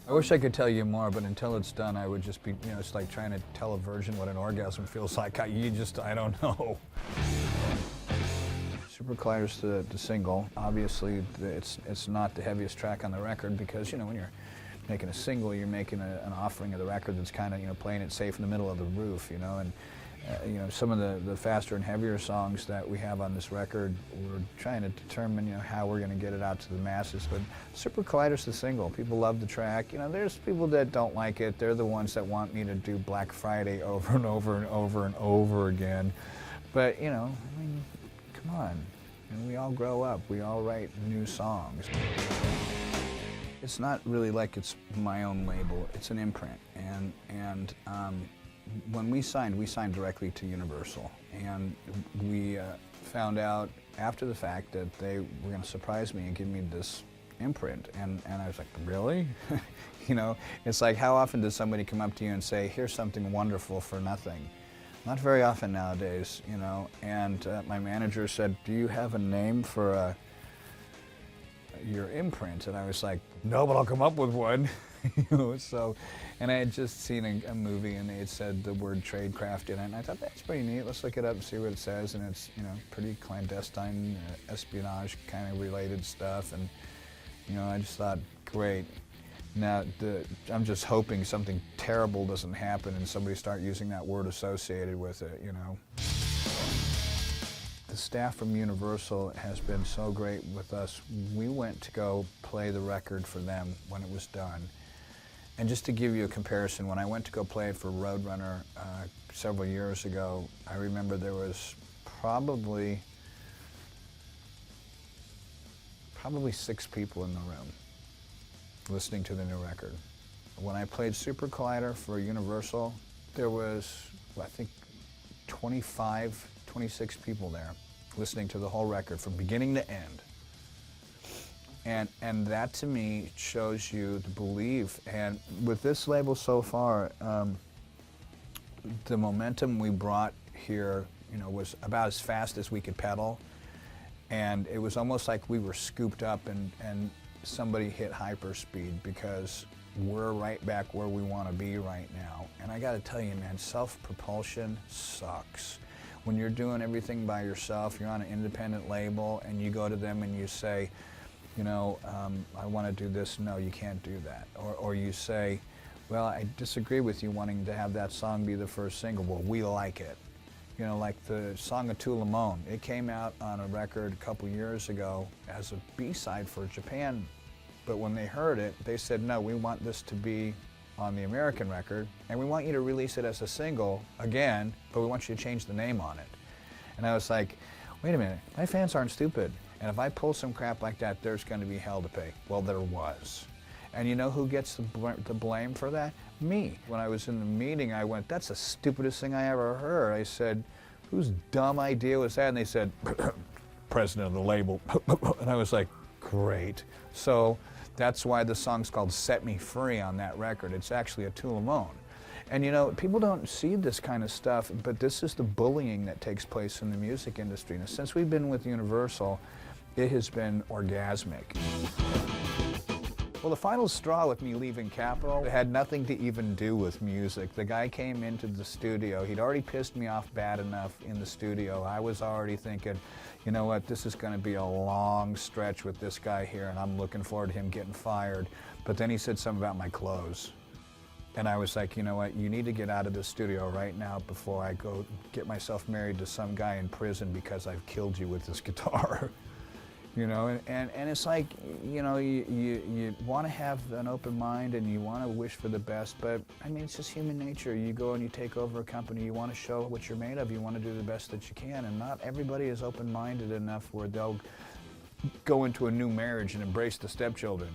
I wish I could tell you more, but until it's done, I would just be, you know, it's like trying to tell a virgin what an orgasm feels like. I don't know. Super Collider's the single. Obviously, it's not the heaviest track on the record because, you know, when you're making a single, you're making an offering of the record that's kind of, you know, playing it safe in the middle of the roof, you know, and you know, some of the faster and heavier songs that we have on this record, we're trying to determine, you know, how we're going to get it out to the masses. But Super Collider's the single. People love the track. You know, there's people that don't like it. They're the ones that want me to do Black Friday over and over and over and over again. But, you know, I mean, come on. And we all grow up. We all write new songs. It's not really like it's my own label. It's an imprint. And when we signed directly to Universal, and we found out after the fact that they were going to surprise me and give me this imprint, and I was like, really? You know, it's like, how often does somebody come up to you and say, here's something wonderful for nothing? Not very often nowadays, you know, and my manager said, do you have a name for your imprint? And I was like, no, but I'll come up with one. You know, so, and I had just seen a movie and they had said the word Tradecraft in it, and I thought that's pretty neat. Let's look it up and see what it says, and it's, you know, pretty clandestine, espionage kind of related stuff, and, you know, I just thought, great. Now, I'm just hoping something terrible doesn't happen and somebody start using that word associated with it, you know. The staff from Universal has been so great with us. We went to go play the record for them when it was done. And just to give you a comparison, when I went to go play it for Roadrunner several years ago, I remember there was probably 6 people in the room listening to the new record. When I played Super Collider for Universal, there was, I think, 25, 26 people there listening to the whole record from beginning to end. And that to me shows you the belief. And with this label so far, the momentum we brought here, you know, was about as fast as we could pedal. And it was almost like we were scooped up and somebody hit hyperspeed, because we're right back where we want to be right now. And I got to tell you, man, self-propulsion sucks. When you're doing everything by yourself, you're on an independent label, and you go to them and you say, you know, I want to do this. No, you can't do that. Or you say, well, I disagree with you wanting to have that song be the first single. Well, we like it. You know, like the song "A Tu Limon." It came out on a record a couple years ago as a B-side for Japan, but when they heard it, they said, no, we want this to be on the American record, and we want you to release it as a single again, but we want you to change the name on it. And I was like, wait a minute, my fans aren't stupid. And if I pull some crap like that, there's going to be hell to pay. Well, there was. And you know who gets the blame for that? Me. When I was in the meeting, I went, that's the stupidest thing I ever heard. I said, whose dumb idea was that? And they said, president of the label. And I was like, great. So that's why the song's called Set Me Free on that record. It's actually a tu limon. And you know, people don't see this kind of stuff, but this is the bullying that takes place in the music industry. And since we've been with Universal, it has been orgasmic. Well, the final straw with me leaving Capitol had nothing to even do with music. The guy came into the studio. He'd already pissed me off bad enough in the studio. I was already thinking, you know what, this is going to be a long stretch with this guy here, and I'm looking forward to him getting fired. But then he said something about my clothes. And I was like, you know what, you need to get out of this studio right now before I go get myself married to some guy in prison because I've killed you with this guitar. You know, and it's like, you know, you want to have an open mind and you want to wish for the best, but I mean, it's just human nature. You go and you take over a company, you want to show what you're made of, you want to do the best that you can, and not everybody is open-minded enough where they'll go into a new marriage and embrace the stepchildren.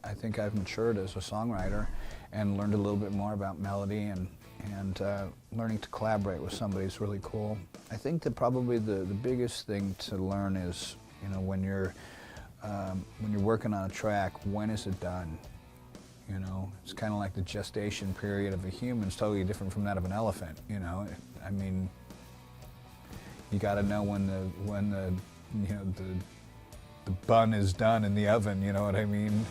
I think I've matured as a songwriter and learned a little bit more about melody, and learning to collaborate with somebody is really cool. I think that probably the biggest thing to learn is, you know, when you're working on a track, when is it done? You know, it's kind of like the gestation period of a human is totally different from that of an elephant. You know, I mean, you got to know when the bun is done in the oven. You know what I mean?